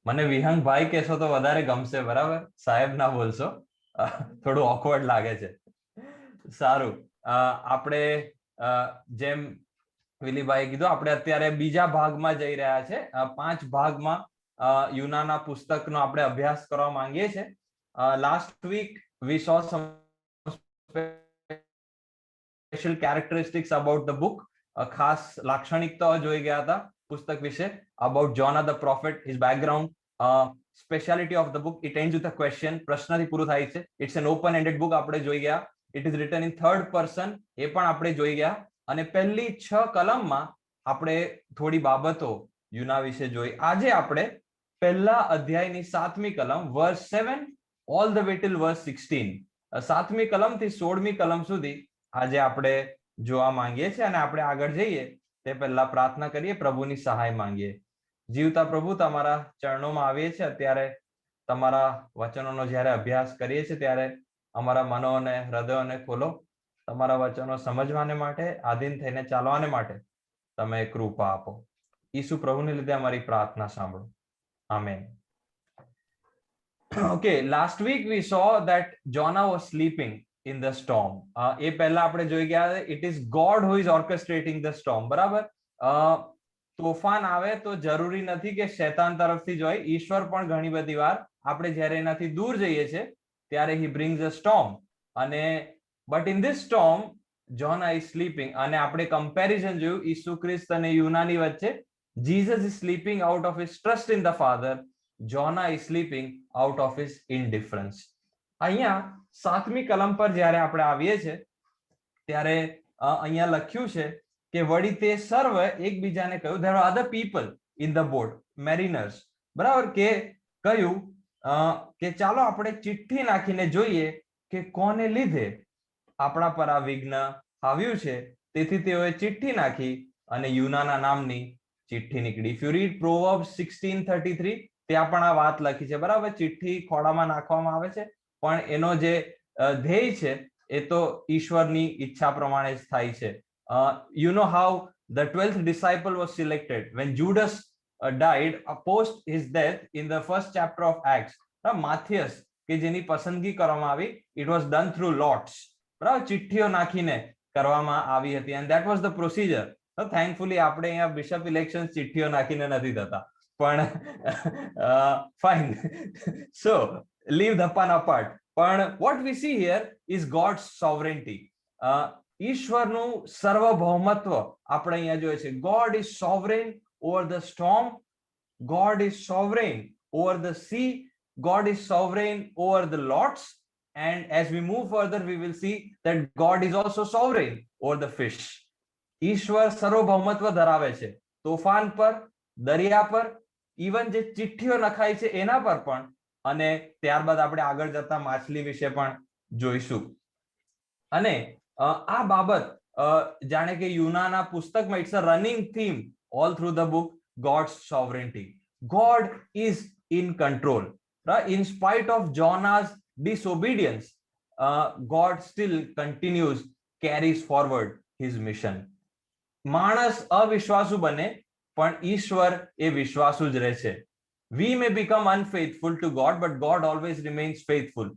મને વિહંગ ભાઈ કહેશો તો વધારે ગમશે, બરાબર? સાહેબ ના બોલશો, થોડું ઓકવર્ડ લાગે છે. સારું, આપણે જેમ વિલીભાઈ કીધું, આપણે અત્યારે બીજા ભાગમાં જઈ રહ્યા છે. 5 ભાગમાં યુનાના પુસ્તકનો આપણે અભ્યાસ કરવા માંગીએ છીએ. Last week we saw some special characteristics about the book. ખાસ લાક્ષણિકતાઓ જોઈ ગયા હતા પુસ્તક વિશે, about Jonah the prophet, his background, speciality of the book. It ends with a question, પ્રશ્નથી પૂરું થાય છે. It's an open ended book, આપણે જોઈ ગયા. It is written in third person, એ પણ આપણે જોઈ ગયા. અને પહેલી 6 કલમમાં આપણે થોડી બાબતો યુના વિશે જોઈ. આજે આપણે પહેલા અધ્યાયની 7મી કલમ, વર્સ 7 ઓલ ધ વે ટિલ વર્સ 16, 7મી કલમથી 16મી કલમ સુધી આજે આપણે જોવા માંગીએ છીએ. અને આપણે આગળ જઈએ તે પહેલા પ્રાર્થના કરીએ, પ્રભુની સહાય માંગીએ. જીવતા પ્રભુ, તમારા ચરણોમાં આવીએ છીએ. અત્યારે તમારા વચનોનો જ્યારે અભ્યાસ કરીએ છીએ ત્યારે અમારા મનો અને હૃદયોને ખોલો. તમારા વચનો સમજવાને માટે, આધીન થઈને ચાલવાને માટે તમે કૃપા આપો. ઈસુ પ્રભુને લીધે અમારી પ્રાર્થના સાંભળો. Amen. Okay, last week we saw that Jonah was sleeping in the storm. એ પહેલા આપણે જોઈ ગયા, it is God who is orchestrating the storm, બરાબર? તોફાન આવે તો જરૂરી નથી કે શૈતાન તરફથી જ હોય. ઈશ્વર પણ ઘણી બધી વાર આપણે જ્યારે એનાથી દૂર જઈએ છીએ ત્યારે he brings a storm. અને but in this storm Jonah is sleeping. અને આપણે કમ્પેરિઝન જોયું ઈસુ ખ્રિસ્ત અને યુનાની વચ્ચે. Jesus is sleeping out of his trust in the Father. Jonah is sleeping out of his indifference. અહીંયા 7મી કલમ પર જ્યારે આપણે આવીએ છીએ ત્યારે અહીંયા લખ્યું છે કે વળી તે સર્વ એકબીજાને કહ્યું, there are other people in the boat, mariners, બરાબર? કે કહ્યું કે ચાલો આપણે ચિઠ્ઠી નાખીને જોઈએ કે કોને લીધે આપણા પર આ વિઘ્ન આવ્યું છે. તેથી તેઓએ ચિઠ્ઠી નાખી અને યુનાના નામની ચિઠ્ઠી નીકળી. If you read Proverbs 16:33, ત્યાં પણ આ વાત લખી છે, બરાબર? ચિઠ્ઠી ખોળામાં નાખવામાં આવે છે, પણ એનો જે ધ્યેય છે એ તો ઈશ્વરની ઈચ્છા પ્રમાણે જ થાય છે. You know how the 12th disciple was selected when Judas died post his death in the first chapter of Acts. Matthias, કે જેની પસંદગી કરવામાં આવી, it was done through lots, બરાબર? ચિઠ્ઠીઓ નાખીને કરવામાં આવી હતી. and that was the procedure. Thankfully આપણે અહીંયા બિશપ ઇલેક્શન ચિઠ્ઠીઓ નાખીને નથી થતા, પણ fine. So leave the pun apart. પણ what we see here is God's sovereignty. ઈશ્વરનું સર્વભૌમત્વ આપણે અહીંયા જોઈએ છે. God is sovereign over the storm. God is sovereign over the sea. God is sovereign over the lots. And as we move further, we will see that God is also sovereign over the fish. ઈશ્વર સર્વભૌમત્વ ધરાવે છે તોફાન પર, દરિયા પર, even જે ચિઠ્ઠીઓ લખાય છે એના પર પણ. અને ત્યારબાદ આપણે આગળ જતા માછલી વિશે પણ જોઈશું. અને આ બાબત જાણે કે યુનાના પુસ્તકમાં it's a running theme all through the book, God's sovereignty. God is in control. In spite of Jonah's disobedience, God still continues, carries forward his mission. માણસ અવિશ્વાસુ બને પણ ઈશ્વર એ વિશ્વાસુ જ રહે છે. We may become unfaithful to God, but God always remains faithful.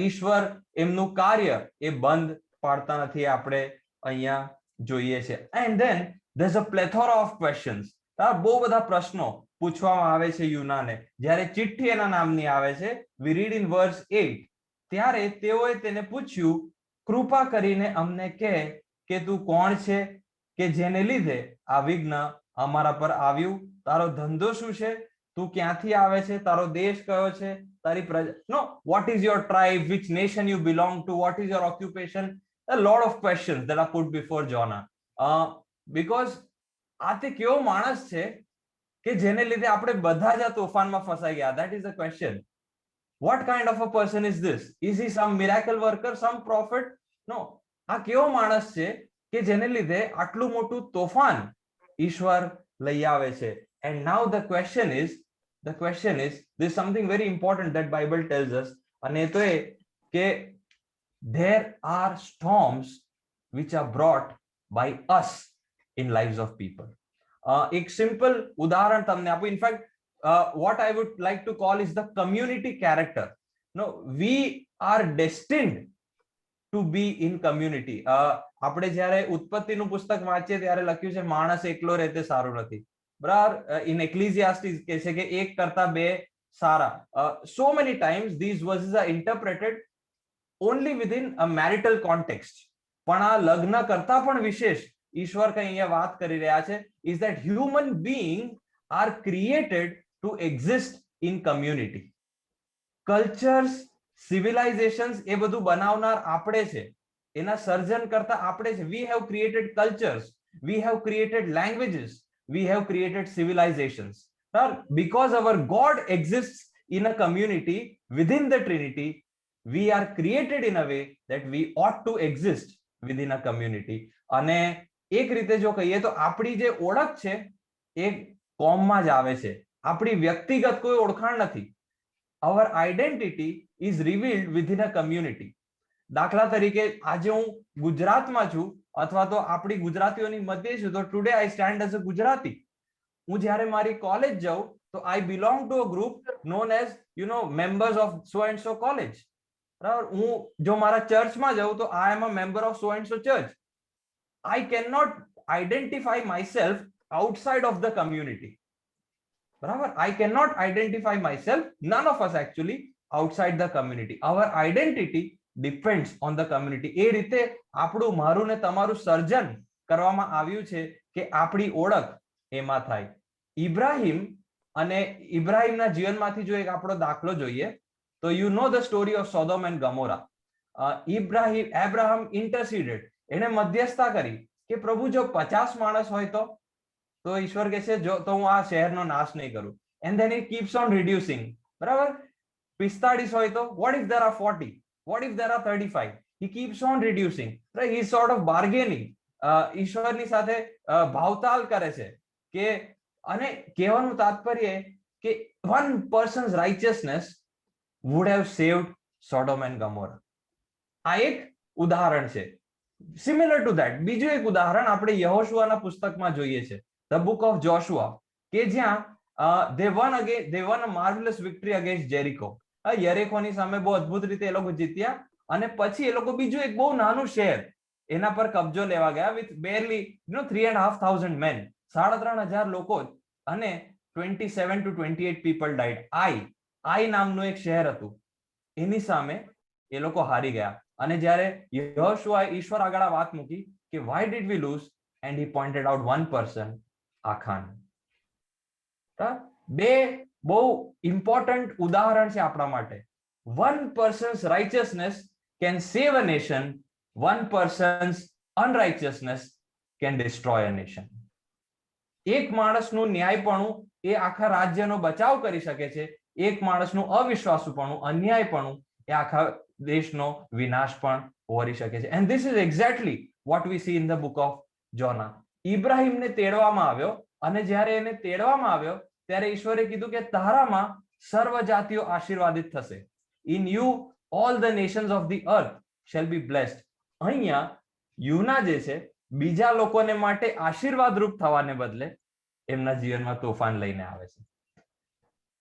ઈશ્વર એમનું કાર્ય એ બંધ પાડતા નથી, આપણે અહીંયા જોઈએ છે. And then there's a plethora of questions. બહુ બધા પ્રશ્નો પૂછવામાં આવે છે યુનાને. જ્યારે ચિઠ્ઠી એના નામની આવે છે, we read in verse 8, ત્યારે તેઓએ તેને પૂછ્યું, કૃપા કરીને અમને કહે કે તું કોણ છે કે જેને લીધે આ વિઘ્ન અમારા પર આવ્યું? તારો ધંધો શું છે? તું ક્યાંથી આવે છે? તારો દેશ કયો છે? તારી પ્રજા, no, what is your tribe? Which nation you belong to? What is your occupation? A lot of questions that are put before Jonah. Because આ તે કેવો માણસ છે કે જેને લીધે આપણે બધા જ આ તોફાનમાં ફસાઈ ગયા? That is the question. What kind of a person is this? Is he some miracle worker, some prophet? No. આ કેવો માણસ છે કે જેને લીધે આટલું મોટું તોફાન ઈશ્વર લઈ આવે છે? And now the question is, there's something very important that Bible tells us, અને તો એ કે there are storms which are brought by us in lives of people. એક સિમ્પલ ઉદાહરણ તમને આપું. In fact what I would like to call is the community character. No, we are destined to be in community. આપણે જ્યારે ઉત્પત્તિનું પુસ્તક વાંચીએ ત્યારે લખ્યું છે માણસ એકલો રહેતે સારું નથી, બરાબર. ઇન એક્લિસિયાસ્ટિસ કહે છે કે એક કરતા બે સારા. so many times these verses are interpreted only within a marital context, પણ આ લગ્ન કરતા પણ વિશેષ ઈશ્વર કઈ અહીંયા વાત કરી રહ્યા છે is that human being are created to exist in community. cultures, civilizations એ બધું બનાવનાર આપણે છે, એના સર્જન કરતા આપણે છે. we have created cultures, we have created languages, we have created civilizations. Because our God exists in a community within the Trinity, we are created in a way that we ought to exist within a community. અને એક રીતે જો કહીએ તો આપણી જે ઓળખ છે એ કોમમાં જ આવે છે, આપણી વ્યક્તિગત કોઈ ઓળખાણ નથી. our identity is revealed within a community. દાખલા તરીકે આજે હું ગુજરાતમાં છું અથવા તો આપણી ગુજરાતીઓની મધ્ય છું, તો today I stand as a Gujarati. હું જ્યારે મારી કોલેજ જાઉં તો I belong to a group known as members of so and so college. બરાબર. હું જો મારા ચર્ચમાં જાઉં તો I am a member of so and so church. I cannot identify myself outside of the community. Barabar. I cannot identify myself, none of us actually, outside the community. Our identity depends on the community. એ રીતે આપણું મારું ને તમારું સર્જન કરવામાં આવ્યું છે કે આપણી ઓળખ એમાં થાય. ઇબ્રાહિમ અને ઇબ્રાહિમના જીવનમાંથી જો એક આપણો દાખલો જોઈએ તો you know the story of Sodom and Gomorrah. Abraham interceded, એને મધ્યસ્થતા કરી કે પ્રભુ જો 50 માણસ હોય તો ઈશ્વર કહે છે જો તો હું આ શહેરનો નાશ નહીં કરું. and then he keeps on reducing. બરાબર. 45 હોય તો what if there are 40, what if there are 35? he keeps on reducing, right? He is sort of bargaining. ઈશ્વરની સાથે ભાવતાલ કરે છે કે, અને કહેવાનું તાત્પર્ય કે one person's righteousness would have saved Sodom and Gomorrah. આ એક ઉદાહરણ છે. સિમિલર ટુ ધેટ બીજું એક ઉદાહરણ આપણે યહોશુઆના પુસ્તકમાં જોઈએ છે, ધ બુક ઓફ જોશુઆ, કે જ્યાં they won a marvelous victory against Jericho. યરીખોની સામે બહુ અદ્ભુત રીતે એ લોકો જીત્યા, અને પછી એ લોકો બીજું એક બહુ નાનું શહેર એના પર કબજો લેવા ગયા with barely 3,500 men, 3,500 લોકો, અને 27 to 28 people died. આઈ નામનું એક શહેર હતું, એની સામે એ લોકો હારી ગયા. અને જ્યારે યહોશુઆએ ઈશ્વર આગળ આ વાત મૂકી કે why did we lose, and he pointed out one person, આખાન. બે બહુ ઇમ્પોર્ટન્ટ ઉદાહરણ છે આપણા માટે. one person's righteousness can save a nation, one person's unrighteousness can destroy a nation. એક માણસનું ન્યાયપણું એ આખા રાજ્યનો બચાવ કરી શકે છે, એક માણસનું અવિશ્વાસુપણું, અન્યાયપણું એ આખા દેશનો વિનાશ પણ હોરી શકે છે. and this is exactly what we see in the book of Jonah. ઇબ્રાહિમને તેડવામાં આવ્યો, અને જ્યારે એને તેડવામાં આવ્યો ત્યારે ઈશ્વરે કીધું કે તારામાં સર્વ જાતિઓ આશીર્વાદિત થશે. in you all the nations of the earth shall be blessed. અહીંયા યુના જે છે બીજા લોકોને માટે આશીર્વાદ રૂપ થવાને બદલે એમના જીવનમાં તોફાન લઈને આવે છે.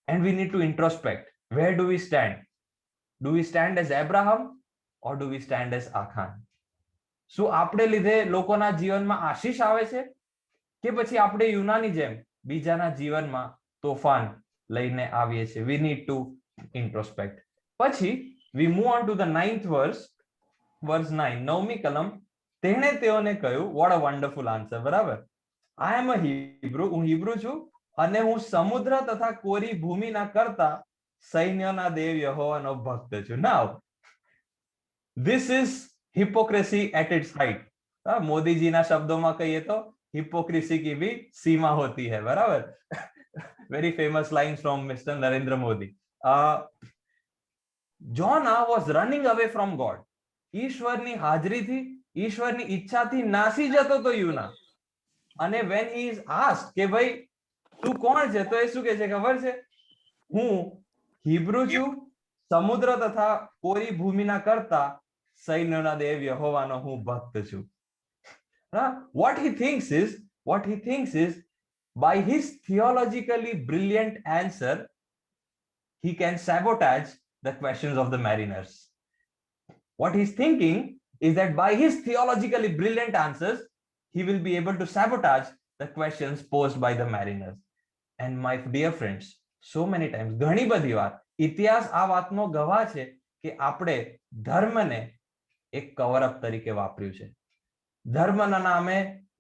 and we need to introspect, where do we stand? Do we stand as Abraham or do we stand as Achan? શું આપણે લીધે લોકોના જીવનમાં આશીષ આવે છે કે પછી આપણે યુનાની જેમ બીજાના જીવનમાં તોફાન લઈને આવીએ છીએ? We need to introspect. પછી we move on to the 9th verse 9. નવમી કલમ, તેણે તેઓને કહ્યું, what a wonderful answer. બરાબર. I am a Hebrew, હું હિબ્રુ છું, અને હું સમુદ્ર તથા કોરી ભૂમિના કરતા સૈન્યના દેવ યહોવાનો ભક્ત છું. Now this is hypocrisy at its height. મોદીજીના શબ્દોમાં કહીએ તો hypocrisy की भी सीमा होती है. बराबर. Very famous lines from Mr. Narendra Modi. Jonah was running away from God. ઈશ્વરની હાજરીથી, ઈશ્વરની ઈચ્છાથી નાસી જતો તો યુના. અને when he is asked કે ભાઈ તું કોણ છે, તો એ શું કહે છે ખબર છે? હું હિબ્રુ છું, સમુદ્ર તથા કોરી ભૂમિના કરતા સૈન્યના દેવ યહોવાનો હું ભક્ત છું. What he thinks is by his theologically brilliant answer, he can sabotage the questions of the mariners. What he's thinking is that by his theologically brilliant answers, he will be able to sabotage the questions posed by the mariners. And my dear friends, so many times, ઘણી બધી વાર ઇતિહાસ આ વાતનો ગવાહ છે કે આપણે ધર્મને એક કવર અપ તરીકે વાપર્યું છે. ધર્મના નામે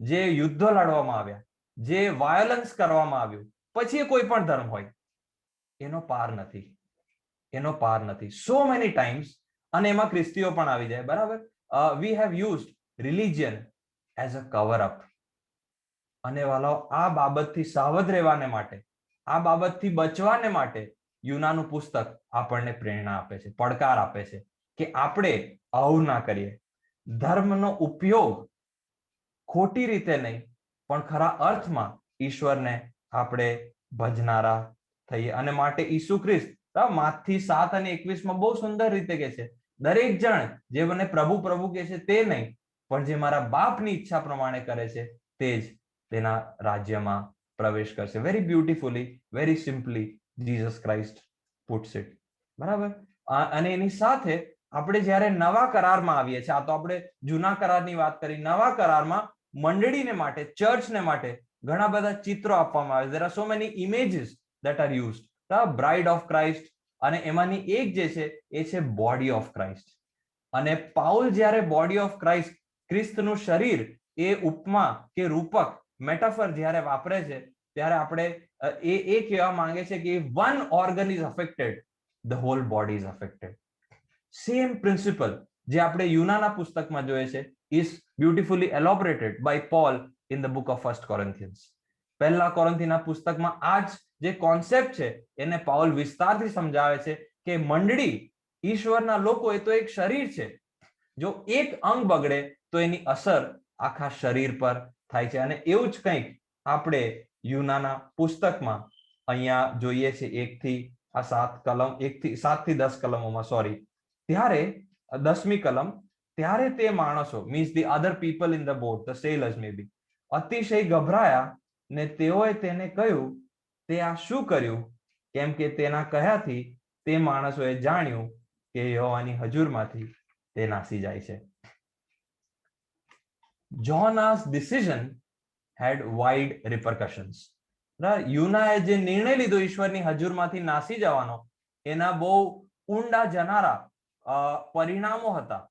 જે યુદ્ધો લડવામાં આવ્યા, જે વાયોલન્સ કરવામાં આવ્યું, પછી એ કોઈ પણ ધર્મ હોય, એનો પાર નથી, એનો પાર નથી. સો મેની ટાઈમ્સ, અને એમાં ખ્રિસ્તીઓ પણ આવી જાય, બરાબર. We have used religion as a cover up. અને વાલાઓ, આ બાબતથી સાવધ રહેવાને માટે, આ બાબતથી બચવાને માટે યુનાનું પુસ્તક આપણને પ્રેરણા આપે છે, પડકાર આપે છે કે આપણે આવું ના કરીએ. ધર્મનો ઉપયોગ ખોટી રીતે નહીં, પણ ખરા અર્થમાં ઈશ્વરને આપણે ભજનારા થઈએ. અને માટે ઈસુ ખ્રિસ્ત માથી 7 અને 21 બહુ સુંદર રીતે કહે છે, દરેક જણ જે મને પ્રભુ પ્રભુ કહે છે તે નહીં, પણ જે મારા બાપની ઈચ્છા પ્રમાણે કરે છે તે જ તેના રાજ્યમાં પ્રવેશ કરશે. Very beautifully, very simply Jesus Christ puts it, બરાબર. અને એની સાથે આપણે જ્યારે નવા કરારમાં આવીએ છીએ, આ તો આપણે જૂના કરારની વાત કરી, નવા કરારમાં મંડળીને માટે, ચર્ચને માટે ઘણા બધા ચિત્રો આપવામાં આવે છે. there are so many images that are used. the bride of Christ, અને એમાંની એક જે છે એ છે બોડી ઓફ ક્રાઇસ્ટ. અને પાઉલ જ્યારે બોડી ઓફ ક્રાઇસ્ટ, ખ્રિસ્તનું શરીર, એ ઉપમા કે રૂપક, મેટાફર જ્યારે વાપરે છે, ત્યારે આપણે એ કહેવા માંગે છે કે one organ is affected, the whole body is affected. Same principle જે આપણે યુનાના પુસ્તકમાં જોઈએ છે is beautifully elaborated by Paul in the book of 1 Corinthians. પહેલા કોરિન્થીના પુસ્તકમાં આ જે કોન્સેપ્ટ છે એને પાઉલ વિસ્તારથી સમજાવે છે કે મંડળી, ઈશ્વરના લોકો, એ તો એક શરીર છે. જો એક અંગ બગડે તો એની અસર આખા શરીર પર થાય છે. અને એવું જ કંઈક આપણે યુનાના પુસ્તકમાં અહીંયા જોઈએ છે. 1 થી 7 કલમ, 1 થી 7 થી 10 કલમોમાં, સોરી, ત્યારે 10મી કલમ, ત્યારે તે માણસો, means the other people in the boat, the sailors may be, અતિશય ગભરાયા ને તેઓએ તેને કહ્યું, તે આ શું કર્યું? કેમ કે તેના કહ્યાથી તે માણસોએ જાણ્યું કે યહોવાની હજુરમાંથી તે નાસી જાય છે. Jonah's decision had wide repercussions. યુનાએ જે નિર્ણય લીધો ઈશ્વરની હજુરમાંથી નાસી જવાનો, એના બહુ ઊંડા જનારા પરિણામો હતા.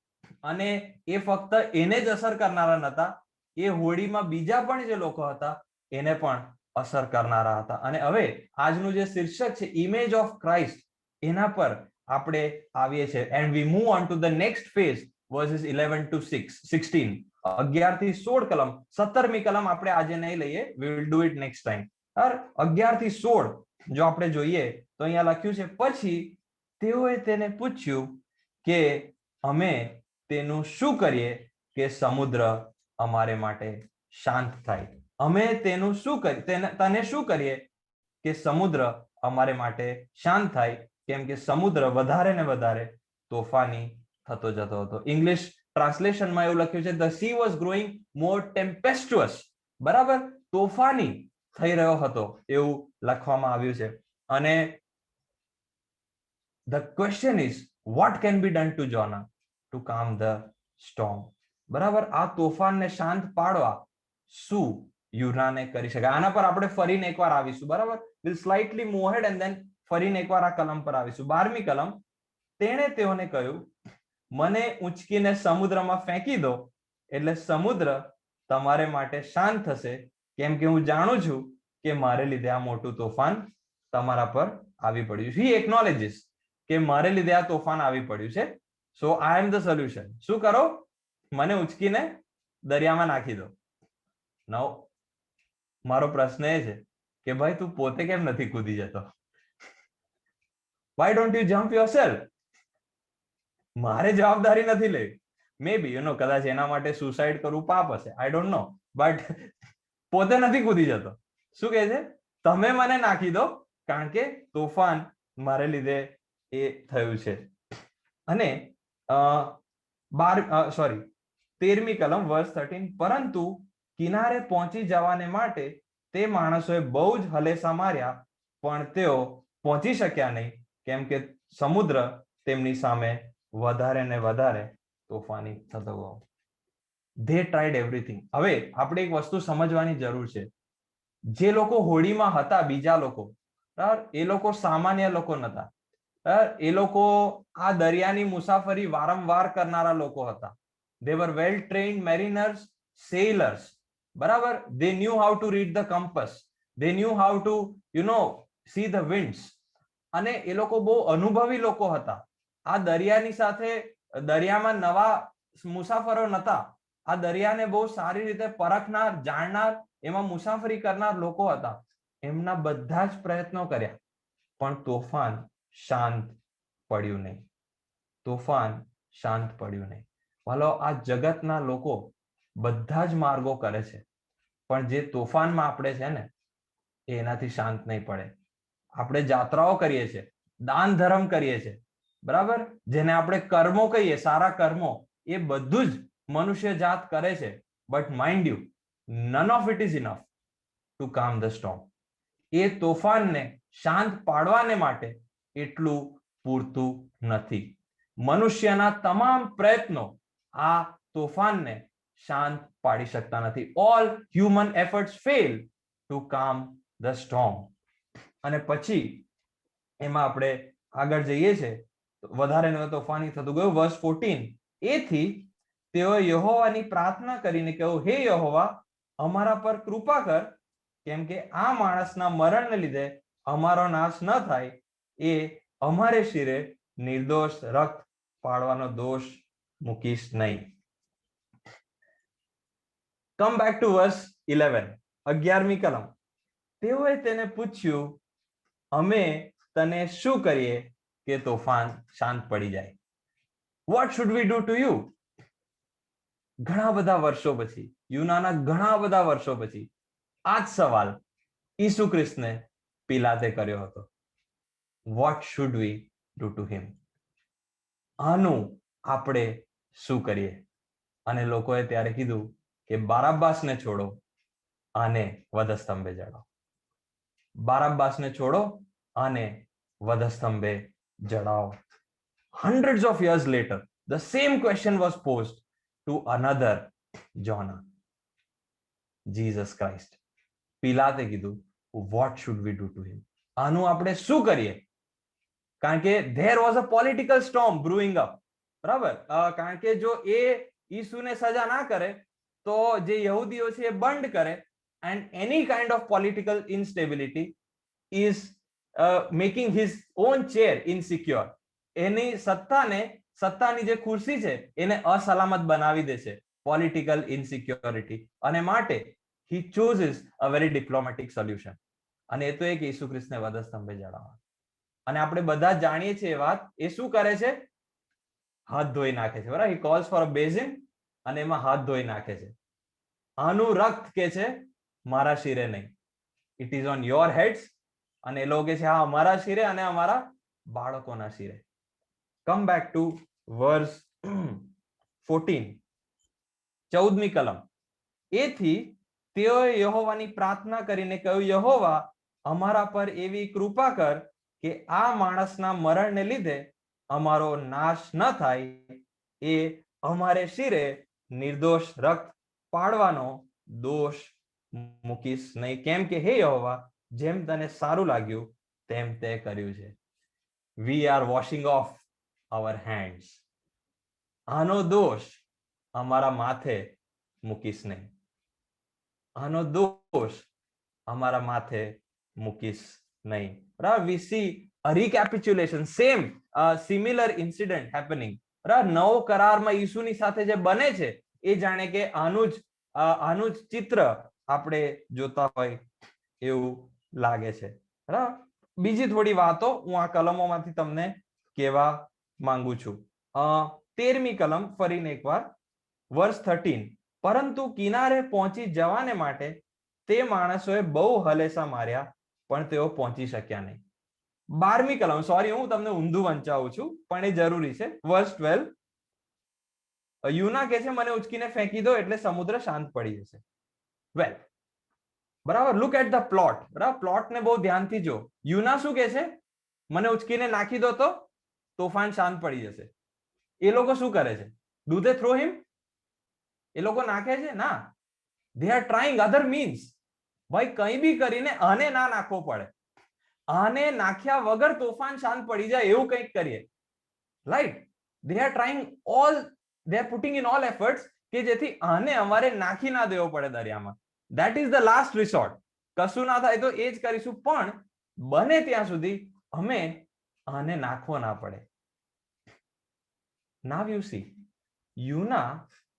અને એ ફક્ત એને જ અસર કરનારા નહોતા, એ હોડીમાં બીજા પણ જે લોકો હતા એને પણ અસર કરનારા હતા. અને હવે આજનું જે શીર્ષક છે ઇમેજ ઓફ ક્રાઇસ્ટ, એના પર આપણે આવીએ છીએ. And we move on to the next phase, versus 11 to 16. 11 થી 16 કલમ, 17મી કલમ આપણે આજે નહીં લઈએ, we will do it next time. 11 થી 16 જો આપણે જોઈએ તો અહીંયા લખ્યું છે, પછી તેઓએ તેને પૂછ્યું કે અમે તેનું શું કરીએ કે સમુદ્ર અમારે માટે શાંત થાય? અમે તેનું શું કરીએ, તને શું કરીએ કે સમુદ્ર અમારે માટે શાંત થાય? કેમ કે સમુદ્ર વધારે ને વધારે તોફાની થતો જતો હતો. ઇંગ્લિશ ટ્રાન્સલેશનમાં એવું લખ્યું છે, ધ સી વોઝ ગ્રોઈંગ મોર ટેમ્પેસ્ટુઅસ. બરાબર, તોફાની થઈ રહ્યો હતો એવું લખવામાં આવ્યું છે. અને the question is, what can be done to Jonah to calm the storm? બરાબર, આ તોફાનને શાંત પાડવા શું યુનાને કરી શકાય? આના પર આપણે ફરીને એકવાર આવીશું, બરાબર. Will slightly move ahead and then ફરીને એકવાર આ કલમ પર આવીશું. 12મી કલમ, તેણે તેઓને કહ્યું, મને ઉંચકીને સમુદ્રમાં ફેંકી દો, એટલે સમુદ્ર તમારે માટે શાંત થશે, કેમ કે હું જાણું છું કે મારે લીધે આ મોટું તોફાન તમારા પર આવી પડ્યું છે. હી એકનોલેજીસ કે મારે લીધે આ તોફાન આવી પડ્યું છે. સો આઈ એમ ધ સોલ્યુશન. શું કરો? મને ઉચકીને દરિયામાં નાખી દો. નવ, મારો પ્રશ્ન એ છે કે ભાઈ તું પોતે કેમ નથી કૂદી જતો? Why don't you jump yourself? મારે જવાબદારી નથી લેવી. મે બી યુ નો, કદાચ એના માટે સુસાઇડ કરવું પાપ હશે, આઈ ડોન્ટ નો, બટ પોતે નથી કૂદી જતો. શું કહે છે? તમે મને નાખી દો, કારણ કે તોફાન મારે લીધે એ થયું છે. અને 13મી કલમ, વર્સ 13, પરંતુ કિનારે પહોંચી જવાને માટે તે માણસોએ બહુ જ હલેસા માર્યા પણ તેઓ પહોંચી શક્યા નહીં, કેમ કે સમુદ્ર તેમની સામે વધારે ને વધારે તોફાની થતો ગયો. They tried everything. હવે આપણે એક વસ્તુ સમજવાની જરૂર છે. જે લોકો હોડીમાં હતા, બીજા લોકો, એ લોકો સામાન્ય લોકો નતા. એ લોકો આ દરિયાની મુસાફરી વારંવાર કરનારા લોકો હતા. they were well trained mariners, sailors, બરાબર. they knew how to read the compass, they knew how to see the winds. અને એ લોકો બહુ અનુભવી લોકો હતા. આ દરિયાની સાથે દરિયામાં નવા મુસાફરો નતા. આ દરિયાને બહુ સારી રીતે પરખનાર, જાણનાર, એમાં મુસાફરી કરનાર લોકો હતા. એમના બધા જ પ્રયત્નો કર્યા પણ તોફાન શાંત પડ્યું નહીં. તોફાન શાંત પડ્યું નહીં. ભલો આ જગતના લોકો બધા જ માર્ગો કરે છે પણ જે તોફાનમાં આપણે છે ને એનાથી શાંત નહીં પડે. આપણે જાત્રાઓ કરીએ છીએ, દાન ધર્મ કરીએ છીએ, બરાબર, જેને આપણે કર્મો કહીએ, સારા કર્મો, એ બધું જ મનુષ્ય જાત કરે છે. But mind you, none of it is enough to calm the storm. એ તોફાનને શાંત પાડવાને માટે એટલું પૂરતું નથી. મનુષ્યના તમામ પ્રયત્નો આ તોફાનને શાંત પાડી શકતા નથી. All human efforts fail to calm the storm. અને પછી એમાં આપણે આગળ જઈએ છે, વધારે તોફાની થતું ગયું. વર્સ 14. એથી તેઓએ યહોવાની પ્રાર્થના કરીને કહ્યું, હે યહોવા, અમારા પર કૃપા કર, કેમ કે આ માણસના મરણને લીધે અમારો નાશ ન થાય. એ અમારે શિરે નિર્દોષ રક્ત પાડવાનો દોષ મૂકીશ નહીં. કમ બેક ટુ વર્સ 11, 11મી કલમ. તેઓએ તેને પૂછ્યું, અમે તને શું કરીએ કે તોફાન શાંત પડી જાય? What should we do to you? ઘણા બધા વર્ષો પછી, યુનાના ઘણા બધા વર્ષો પછી આ જ સવાલ ઈસુ ખ્રિસ્તને પિલાતે કર્યો હતો. What should we do to him? આનું આપણે શું કરીએ? અને લોકોએ ત્યારે કીધું કે બારાબ્બાસને છોડો અને વધસ્તંભે જડાવો. બારાબ્બાસને છોડો અને વધસ્તંભે જડાવો. Hundreds of years later, the same question was posed to another Jonah, Jesus Christ. પિલાતે કીધું, what should we do to him? આનું આપણે શું કરીએ? કારણ કે there was a political storm brewing up, બરાબર. કારણ કે જો એ ઈસુને સજા ના કરે તો જે યહૂદીઓ છે એ બંધ કરે, and any kind of political instability is making his own chair insecure. એની સત્તાની જે ખુરશી છે એને અસલામત બનાવી દે છે, પોલિટિકલ ઇનસિક્યોરિટી. અને માટે he chooses a very diplomatic solution. અને એ તો એક ઈસુ ખ્રિસ્તને વધસ્તંભે જડાવવા. અને આપણે બધા જાણીએ છીએ એ વાત. એ શું કરે છે? હાથ ધોઈ નાખે છે, બરાબર. he calls for a basin અને એમાં હાથ ધોઈ નાખે છે. આનું રક્ત કે છે મારા શિરે નહીં, it is on your heads. અને એ લોકો કે છે હા અમારા શિરે અને અમારા બાળકોના શિરે. કમ બેક ટુ વર્સ 14, 14મી કલમ. એથી તેઓએ યહોવાની પ્રાર્થના કરીને કહ્યું, યહોવા, અમારા પર એવી કૃપા કર કે આ માણસના મરણને લીધે અમારો નાશ ન થાય. એ અમારે શિરે નિર્દોષ રક્ત પાડવાનો દોષ મૂકીશ નહીં, કેમ કે હે યહોવા, જેમ તને સારું લાગ્યું તેમ તે કર્યું છે. We are washing off our hands. આનો દોષ અમારા માથે મૂકીશ નહીં. આનો દોષ અમારા માથે મૂકીશ નહીં. Right? We see a recapitulation, same similar incident happening. Right? નવો કરારમાં ઈસુની સાથે જે બને છે એ જાણે કે આનું જ ચિત્ર આપણે જોતા હોય એવું લાગે છે. બરાબર. બીજી થોડી વાતો હું આ કલમોમાંથી તમને કહેવા માંગુ છું. 13મી કલમ ફરીને એકવાર, વર્સ 13. પરંતુ કિનારે પહોંચી જવાને માટે તે માણસોએ બહુ હલેસા માર્યા પણ તેઓ પહોંચી શક્યા નહીં. 12મી કલમ, સોરી હું તમને ઊંધું વંચાવું છું પણ એ જરૂરી છે. વર્સ 12. યુના કહે છે મને ઉચકીને ફેંકી દો એટલે સમુદ્ર શાંત પડી જશે. વેલ, બરાબર, લુક એટ ધ પ્લોટ. બરાબર, પ્લોટ ને બહુ ધ્યાનથી જો. યુના શું કે છે? મને ઉચકીને નાખી દો તો તોફાન શાંત પડી જશે. એ લોકો શું કરે છે? ડુ ધે થ્રો હિમ? એ લોકો નાખે છે ના, they are trying other means. ભાઈ કંઈ બી કરીને આને ના નાખવો પડે, આને નાખ્યા વગર તોફાન શાંત પડી જાય એવું કંઈક કરીએ, right? they are trying all, they are putting in all efforts કે જેથી આને અમારે નાખી ના દેવો પડે દરિયામાં. that is the last resort. કશું ના થાય તો એ જ કરીશું, પણ બને ત્યાં સુધી અમે આને નાખવો ના પડે. now you see, Yuna,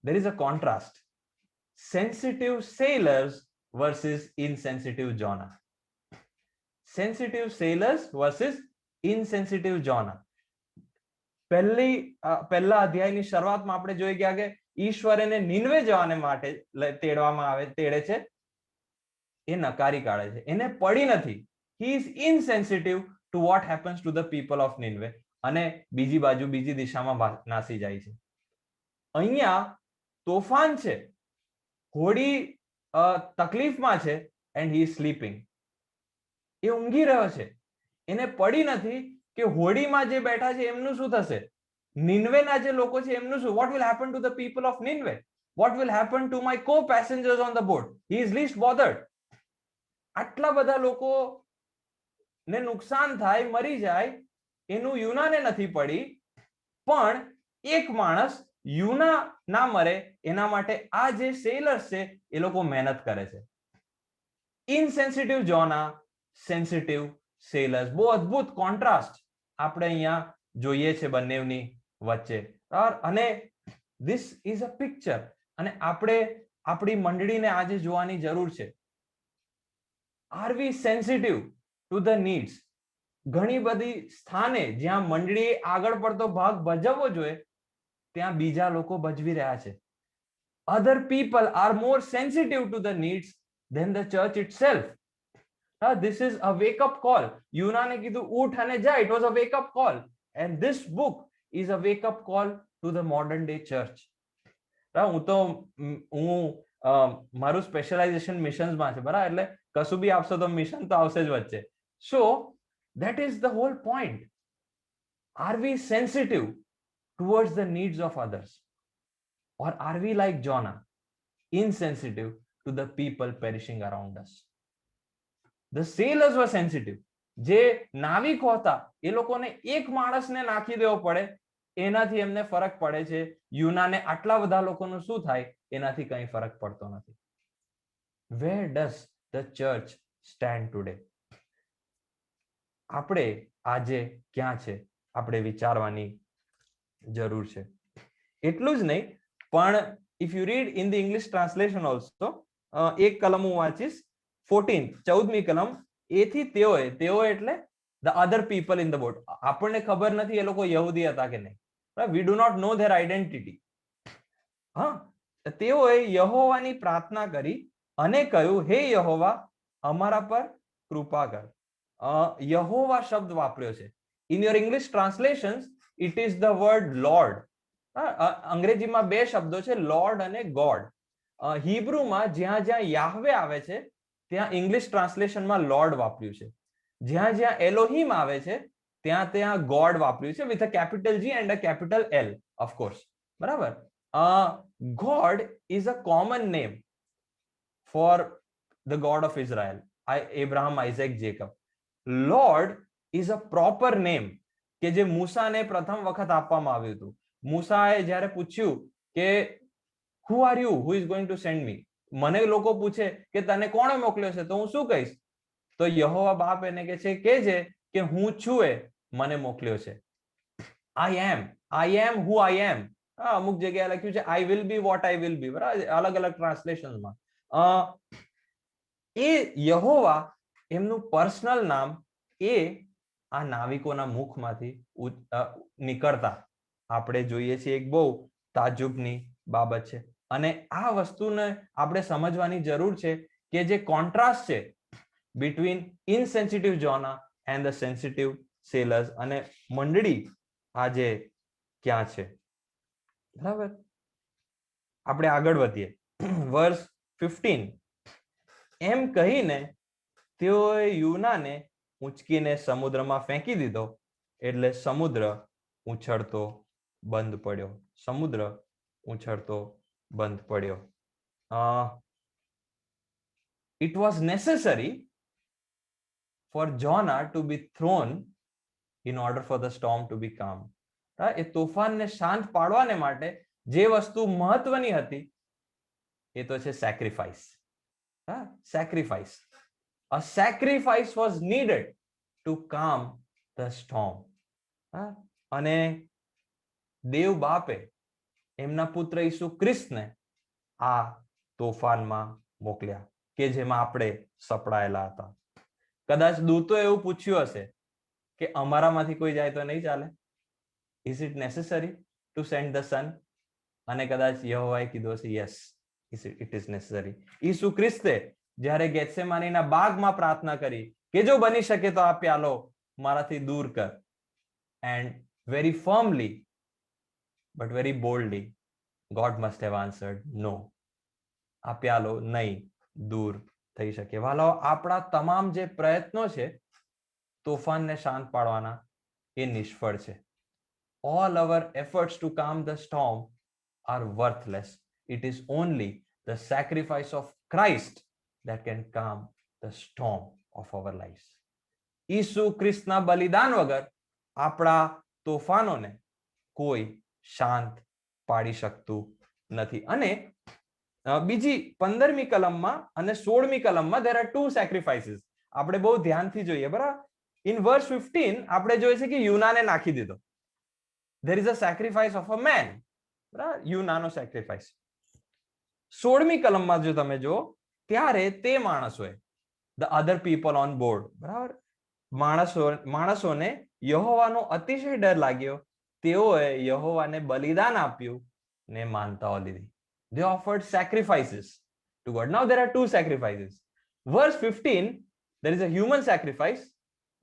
there is a contrast. Sensitive sailors versus insensitive Jonah. Sensitive sailors versus insensitive Jonah. પહેલા અધ્યાયની શરૂઆતમાં આપણે જોઈ ગયા કે ઈશ્વર એને નીનવે જવાને માટે તેડે છે, એ નકારી કાઢે છે, એને પડી નથી. he is insensitive to what happens to the people of Nineveh, અને બીજી બાજુ બીજી દિશામાં નાસી જાય છે. અહીંયા તોફાન છે, હોડી તકલીફમાં છે, and he is sleeping. એ ઊંઘી રહ્યો છે, એને પડી નથી કે હોડીમાં જે બેઠા છે એમનું શું થશે, નિન્વેના જે લોકો છે એમનું શું, what will happen to the people of Nineveh, what will happen to my co-passengers on the boat, he is least bothered. આટલા બધા લોકો ને નુકસાન થાય, મરી જાય, એનું યુનાને નથી પડી, પણ એક માણસ યુના ના મરે એના માટે આ જે સેલર્સ છે એ લોકો મહેનત કરે છે. ઇનસેન્સિટિવ જોના, સેન્સિટિવ સેલર્સ, બહુ અદ્ભુત કોન્ટ્રાસ્ટ આપણે અહીંયા જોઈએ છે બંનેની વચ્ચે. અને ધીસ ઇઝ અ પિક્ચર, અને આપણે આપણી મંડળીને આજે જોવાની જરૂર છે. Are we sensitive to the needs? ઘણી બધી સ્થાને જ્યાં મંડળીએ આગળ પડતો ભાગ ભજવવો જોઈએ ત્યાં બીજા લોકો ભજવી રહ્યા છે. other people are more sensitive to the needs than the church itself. This is a wake up call. યુનાને કીધું ઉઠ અને જા, it was a wake up call, and this book is a wake up call to the modern day church. હું મારું specialisation મિશન્સમાં છે, બરાબર, એટલે કશું બી આપશો તો મિશન તો આવશે જ વચ્ચે. સો that is the whole point. Are we sensitive towards the needs of others, or are we like Jonah, insensitive to the people perishing around us? The sailors were sensitive. જે નાવિકો હતા એ લોકોને એક માણસને નાખી દેવો પડે એનાથી એમને ફરક પડે છે, યુનાને આટલા બધા લોકોનું શું થાય એનાથી કંઈ ફરક પડતો નથી. Where does the church stand today? આપણે આજે ક્યાં છે આપણે વિચારવાની જરૂર છે. એટલું જ નહીં, પણ if you read in the English translation also, એક કલમ હું વાંચીશ, 14મી કલમ, એથી તેઓ એટલે the other people in the boat. આપણને ખબર નથી એ લોકો યહૂદી હતા કે નહીં, we do not know their identity. હા, તેઓએ યહોવાની પ્રાર્થના કરી અને કહ્યું, હે યહોવા અમારા પર કૃપા કર. યહોવા શબ્દ વાપર્યો છે. In your English translations it is the word lord. અંગ્રેજીમાં બે શબ્દો છે, લોર્ડ અને ગોડ. હિબ્રુમાં જ્યાં જ્યાં યાહવે આવે છે ત્યાં ઇંગ્લિશ ટ્રાન્સલેશનમાં લોર્ડ વાપર્યું છે. જ્યાં જ્યાં એલોહિમ આવે છે ત્યાં ત્યાં ગોડ વાપર્યું છે, with a capital G and a capital L, of course. બરાબર. God is a common name for the God of Israel, Abraham, Isaac, Jacob. Lord is a proper name કે જે મૂસાને પ્રથમ વખત આપવામાં આવ્યું હતું. મૂસાએ જ્યારે પૂછ્યું કે who are you, who is going to send me, મને લોકો પૂછે કે તને કોણે મોકલ્યો છે તો હું શું કહીશ? તો યહોવા બાપ એને કહે છે કે હું છું એ મને મોકલ્યો છે. I am who I am. અમુક જગ્યાએ લખ્યું છે I will be what I will be, બરાબર, અલગ અલગ ટ્રાન્સલેશનમાં. એ યહોવા એમનું પર્સનલ નામ એ આ નાવિકોના મુખમાંથી નીકળતા આપણે જોઈએ છીએ. એક બહુ તાજુબની બાબત છે, અને આ વસ્તુને આપણે સમજવાની જરૂર છે કે જે કોન્ટ્રાસ્ટ છે between insensitive Jonah and the sensitive sailors, અને મંડળી આજે ક્યાં છે. બરાબર, આપણે આગળ વધીએ. વર્સ 15. એમ કહીને તેઓએ યુનાને ઉંચકીને સમુદ્રમાં ફેંકી દીધો, એટલે સમુદ્ર ઉછળતો બંધ પડ્યો. સમુદ્ર ઉછળતો બંધ પડ્યો. It was necessary for Jonah to be thrown in order for the storm to be calm. એ તોફાનને શાંત પાડવાને માટે જે વસ્તુ મહત્વની હતી એ તો છે sacrifice. Sacrifice. A sacrifice was needed to calm the storm. અને દેવ બાપે એમના પુત્ર ઈસુ ખ્રિસ્તને આ તોફાનમાં મોકલ્યા કે જેમાં આપણે સપડાયેલા હતા. કદાચ દૂતો એવું પૂછ્યું હશે કે અમારામાંથી કોઈ જાય તો નહીં ચાલે? Is it necessary to send the son? અને કદાચ યહોવાએ કીધું હશે yes, it is necessary. ઈસુ ખ્રિસ્તે જ્યારે ગેથસેમાનીના બાગમાં પ્રાર્થના કરી કે જો બની શકે તો આ પ્યાલો મારાથી દૂર કર, and very firmly but very boldly God must have answered no. આ પ્યાલો નહીં દૂર થઈ શકે. વાલો, આપણા તમામ જે પ્રયત્નો છે તોફાનને શાંત પાડવાના એ નિષ્ફળ છે. All our efforts to calm the storm are worthless. It is only the sacrifice of Christ that can calm the storm of our lives. ઈસુ ખ્રિસ્તના બલિદાન વગર આપણા તોફાનોને કોઈ શાંત પાડી શકતું નથી. અને બીજી 15મી કલમમાં અને 16મી કલમમાં there are two sacrifices. આપણે બહુ ધ્યાનથી જોઈએ, બરાબર? In verse 15 આપણે જોઈએ છે કે યુનાને નાખી દીધો. There is a sacrifice of a man, બરાબર? યુનાનો sacrifice. 16મી કલમમાં જો તમે જો ત્યારે તે માણસોએ, the other people on board, બરાબર, માણસોને યહોવાનો અતિશય ડર લાગ્યો, તેઓએ યહોવાને બલિદાન આપ્યું ને માનતાઓ લીધી. They offered sacrifices to God. Now there are two sacrifices. Verse 15 there is a human sacrifice.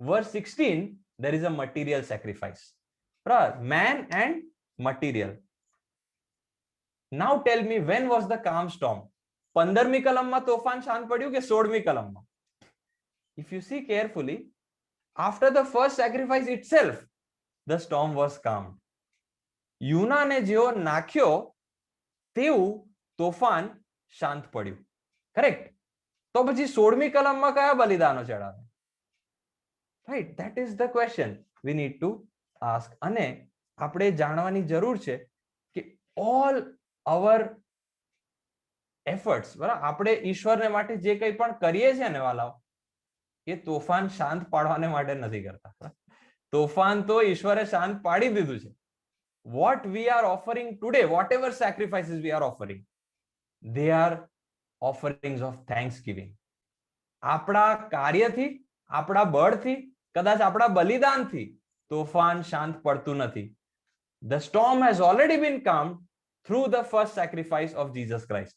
Verse 16 there is a material sacrifice. Man and material. Now tell me, when was the calm storm? 15મી કલમમાં તોફાન શાંત પડ્યું કે 16મી કલમમાં? If you see carefully, after the first sacrifice itself the storm was calmed. યુનાને જેવો નાખ્યો તેવું તોફાન શાંત પડ્યું. કરેક્ટ? તો પછી 16મી કલમમાં કયા બલિદાનો ચડાવે? Right, that is the question we need to ask. અને આપણે જાણવાની જરૂર છે કે ઓલ અવર એફર્ટ્સ, બરાબર, આપણે ઈશ્વરને માટે જે કંઈ પણ કરીએ છીએ ને વાલાઓ, એ તોફાન શાંત પાડવાને માટે નથી કરતા. તોફાન તો ઈશ્વરે શાંત પાડી દીધું છે. What we are offering today, whatever sacrifices we are offering, they are offerings of thanksgiving. આપણા કાર્યથી, આપણા બળથી, કદાચ આપણા બલિદાનથી તોફાન શાંત પડતું નથી. The storm has already been calmed through the first sacrifice of Jesus Christ.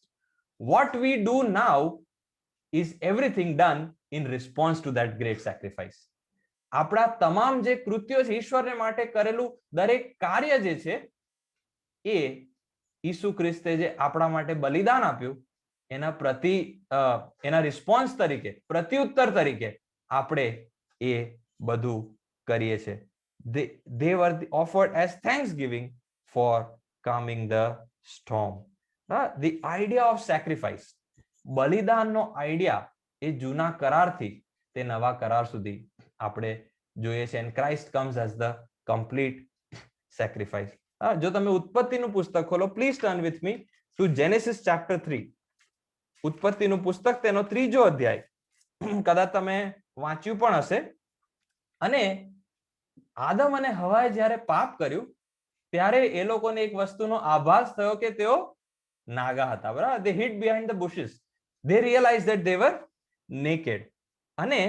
What we do now is everything done in response to that great sacrifice. આપણા તમામ જે કૃત્યો છે, ઈશ્વરને માટે કરેલું દરેક કાર્ય જે છે એ ઈસુ ખ્રિસ્તે જે આપણા માટે બલિદાન આપ્યું એના રિસ્પોન્સ તરીકે, પ્રત્યુત્તર તરીકે આપણે એ બધું કરીએ છીએ. They were offered as thanksgiving for calming the storm. The idea of sacrifice, બલિદાનનો આઈડિયા એ જૂના કરારથી તે નવા કરાર સુધી આપણે જોઈએ છે. and Christ comes as the complete sacrifice. જો તમે ઉત્પત્તિનું પુસ્તક ખોલો, please turn with me to Genesis chapter 3. ઉત્પત્તિનું પુસ્તક તેનો 3જો અધ્યાય. કદાચ તમે વાંચ્યું પણ હશે. અને આદમ અને હવાએ જ્યારે પાપ કર્યું ત્યારે એ લોકોને એક વસ્તુનો આભાસ થયો કે તેઓ નાગા હતા, બરાબર? They hid behind the bushes. They realized that they were naked. અને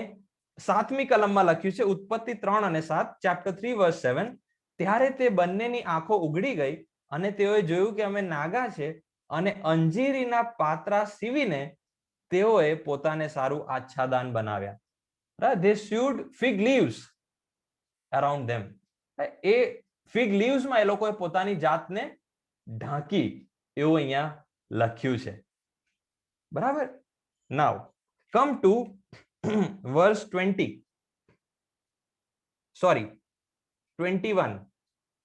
7મી કલમમાં લખ્યું છે, ઉત્પત્તિ 3 અને 7, chapter 3 verse 7, ત્યારે તે બંનેની આંખો ઉઘડી ગઈ અને તેઓએ જોયું કે અમે નાગા છે, અને અંજીરીના પાત્રા સીવીને તેઓએ પોતાને સારું આચ્છાદન બનાવ્યા. They sewed fig leaves around them. A fig લીવ્સમાં એ લોકોએ પોતાની જાતને ઢાંકી, એવું અહીંયા લખ્યું છે, બરાબર? નાઉ come to verse 20, sorry 21,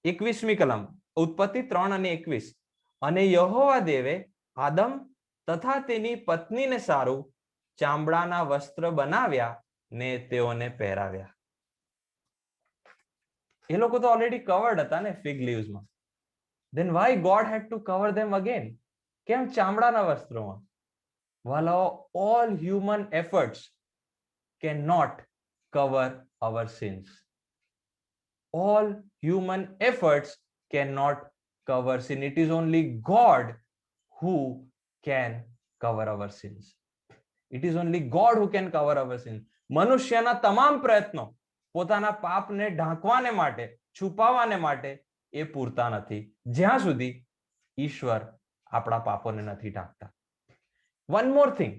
21મી કલમ, ઉત્પત્તિ 3 અને 21. અને યહોવા દેવે આદમ તથા તેની પત્નીને સારું ચામડાના વસ્ત્ર બનાવ્યા ને તેઓને પહેરાવ્યા. એ લોકો તો ઓલરેડી કવર્ડ હતા ને fig લીવ્સમાં. then why God had to cover them again? કેમ ચામડાના વસ્ત્રોમાં? While all human efforts cannot cover our sins. All human efforts cannot cover sin. It is only God who can cover our sins. It is only God who can cover our sins. મનુષ્યના તમામ પ્રયત્નો પોતાના પાપને ઢાંકવાને માટે, છુપાવવાને માટે એ પૂરતા નથી, જ્યાં સુધી ઈશ્વર આપણા પાપોને નથી ઢાંકતા. વન મોર થિંગ,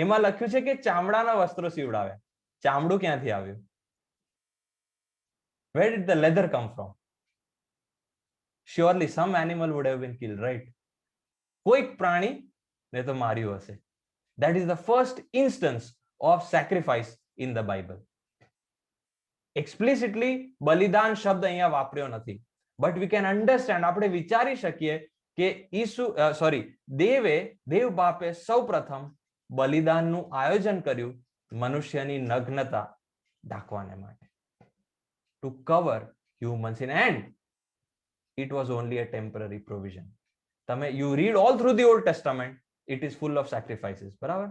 એમાં લખ્યું છે કે ચામડાના વસ્ત્રો સીવડાવ્યા. ચામડું ક્યાંથી આવ્યું? Where did the leather come from? Surely some animal would have been killed, right? કોઈક પ્રાણી ને તો માર્યું હશે. That is the first instance of sacrifice in the Bible. Explicitly બલિદાન શબ્દ અહીંયા વાપર્યો નથી, but we can understand, આપણે વિચારી શકીએ કે દેવ બાપે સૌ પ્રથમ બલિદાનનું આયોજન કર્યું મનુષ્યની નગ્નતા ઢાંકવાને માટે, to cover human sin, and it was only a temporary provision. You read all through the Old Testament, it is full of sacrifices. બરાબર?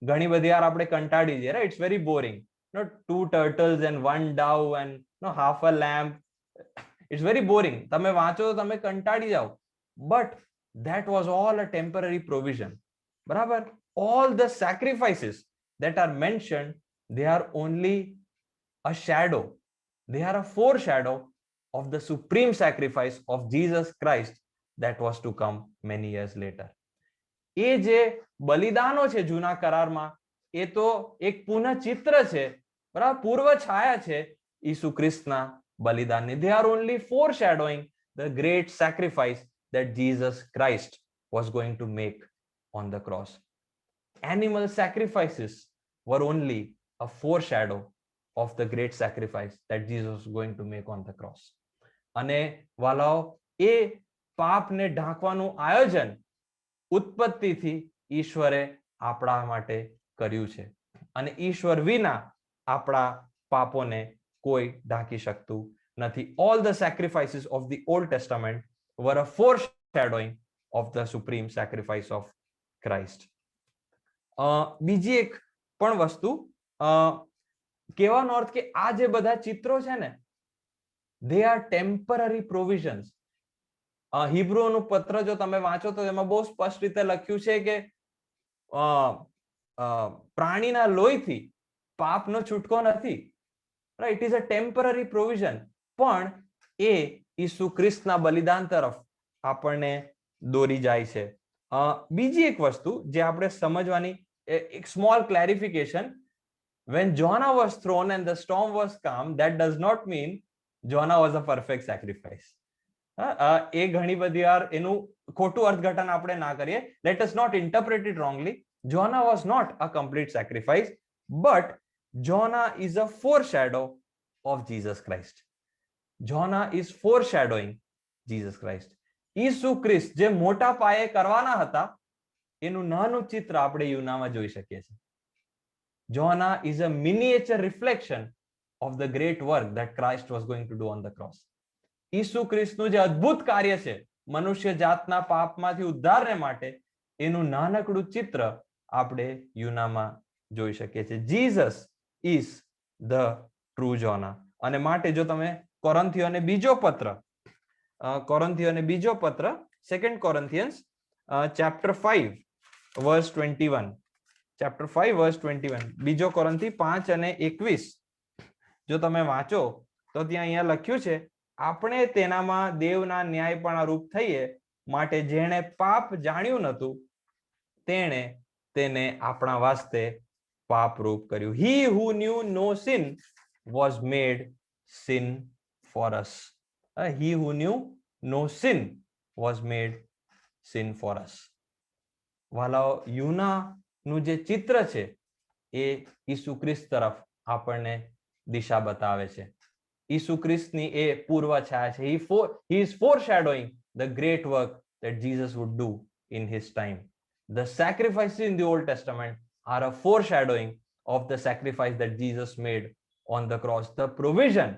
ઘણી બધી યાર આપણે કંટાળી જઈએ, right? It's very boring. Not 2 turtles and 1 dove and half a lamb. It's very boring. તમે વાંચો તો તમે કંટાળી જાઓ. But that was all a temporary provision. બરાબર? All the sacrifices that are mentioned, they are only a shadow. They are a foreshadow of the supreme sacrifice of Jesus Christ that was to come many years later. એ જે બલિદાનો છે જૂના કરારમાં, એ તો એક પુનઃ ચિત્ર છે, બરાબર, પૂર્વ છાયા છે ઈસુ ખ્રિસ્તના બલિદાનની. They are only foreshadowing the great sacrifice that Jesus Christ was going to make on the cross. Animal sacrifices were only a foreshadow of the great sacrifice that Jesus was going to make on the cross. અને વાલાઓ, એ પાપને ઢાંકવાનું આયોજન ઉત્પત્તિથી ઈશ્વરે આપણા માટે કર્યું છે, અને ઈશ્વર વિના આપણા પાપોને કોઈ ઢાંકી શકતું નથી. All the sacrifices of the Old Testament were a foreshadowing of the supreme sacrifice of Christ. બીજી એક પણ વસ્તુ કહેવાનો અર્થ કે આ જે બધા ચિત્રો છે ને, they are temporary provisions. હિબ્રુનું પત્ર જો તમે વાંચો તો એમાં બહુ સ્પષ્ટ રીતે લખ્યું છે કે પ્રાણીના લોહીથી પાપનો છૂટકો નથી. Right? It is a temporary provision, પણ એ ઈસુ ખ્રિસ્તના બલિદાન તરફ આપણને દોરી જાય છે. બીજી એક વસ્તુ જે આપણે સમજવાની, એક small clarification. when Jonah was thrown and the storm was calm, that does not mean Jonah was a perfect sacrifice. એ ઘણી બધી વાર એનું ખોટું અર્થઘટન આપણે ના કરીએ. Let us not interpret it wrongly. Jonah was not a complete sacrifice, but Jonah is a foreshadow of Jesus Christ. Jonah is foreshadowing Jesus Christ. ઈસુ ખ્રિસ્ત જે મોટા પાયે કરવાના હતા, એનું નાનું ચિત્ર આપણે યુનામાં જોઈ શકીએ છીએ. Jonah is a miniature reflection of the great work that Christ was going to do on the cross. ઈસુ ખ્રિસ્તનું જે અદ્ભુત કાર્ય છે મનુષ્ય જાતના પાપમાંથી ઉદ્ધારને માટે, એનું નાનકડું ચિત્ર આપણે યુનામાં જોઈ શકીએ છીએ. Jesus is the true Jonah. અને માટે જો તમે કોરિન્થીયોને બીજો પત્ર, second Corinthians chapter 5 verse 21, chapter 5 verse 21, બીજો કોરિન્થી 5 અને 21 જો તમે વાંચો તો ત્યાં અહીંયા લખ્યું છે, આપણે તેનામાં દેવના ન્યાયપણા રૂપ થઈએ માટે જેણે પાપ જાણ્યું નતું તેણે તેને આપણા વાસ્તે પાપ રૂપ કર્યું. He who knew no sin was made sin for us. He who knew no sin was made sin for us. વાલાઓ, યુનાનું જે ચિત્ર છે એ ઈસુ ખ્રિસ્ત તરફ આપણને દિશા બતાવે છે. ઈસુ ખ્રિસ્તની એ પૂર્વ છાયા છે. he is foreshadowing the great work that Jesus would do in his time. The sacrifices in the Old Testament are a foreshadowing of the sacrifice that Jesus made on the cross. The provision,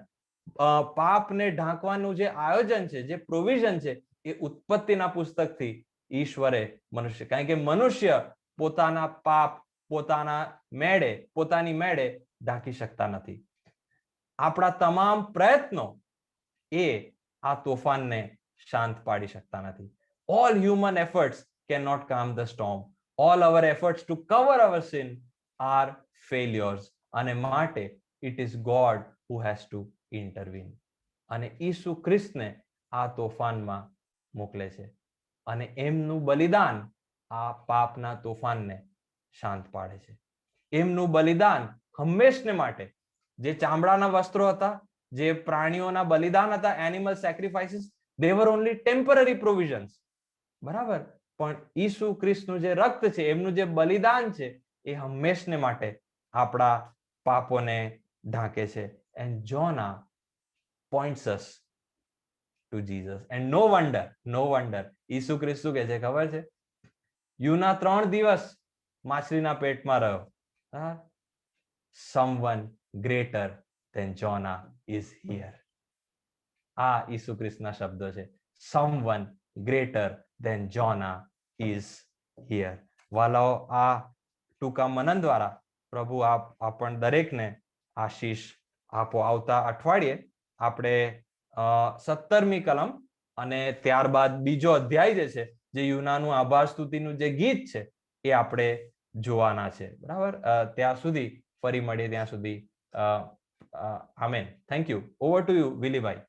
પાપને ઢાંકવાનું જે આયોજન છે, જે provision છે, એ ઉત્પત્તિના પુસ્તકથી ઈશ્વરે મનુષ્ય, કારણ કે મનુષ્ય પોતાના પાપ પોતાની મેળે ઢાંકી શકતા નથી. આપણા તમામ પ્રયત્નો એ આ તોફાનને શાંત પાડી શકતા નથી. All human efforts cannot calm the storm. All our efforts to cover our sin are failures. અને માટે it is God who has to intervene. અને ઈસુ ખ્રિસ્તને આ તોફાનમાં મોકલે છે અને એમનું બલિદાન આ પાપના તોફાનને શાંત પાડે છે. એમનું બલિદાન હંમેશને માટે, જે ચામડાના વસ્ત્રો હતા, જે પ્રાણીઓના બલિદાન હતા, animal સેક્રિફાઇસીસ, they were only temporary provisions. બરાબર, પણ ઈસુ ખ્રિસ્તનું જે રક્ત છે, એમનું જે બલિદાન છે, એ હંમેશને માટે આપણા પાપોને ઢાંકે છે. And Jonah points us to Jesus. And no wonder ઈસુ ખ્રિસ્ત શું કહે છે ખબર છે? યુના 3 દિવસ માછલીના પેટમાં રહ્યો. Someone greater than Jonah is here. આ ઈસુ ખ્રિસ્તના શબ્દો છે. Someone greater than Jonah is here. વાલાઓ, આ ટૂંકા મનન દ્વારા પ્રભુ આપણ દરેકને આશીષ આપો. આવતા અઠવાડિયે આપણે 17મી કલમ અને ત્યારબાદ બીજો અધ્યાય જે છે, જે યુનાનું આભાર સ્તુતિનું જે ગીત છે, એ આપણે જોવાના છે. બરાબર, ત્યાં સુધી ફરી મળીએ. ત્યાં સુધી આમેન. Thank you. Over to you વિલીભાઈ.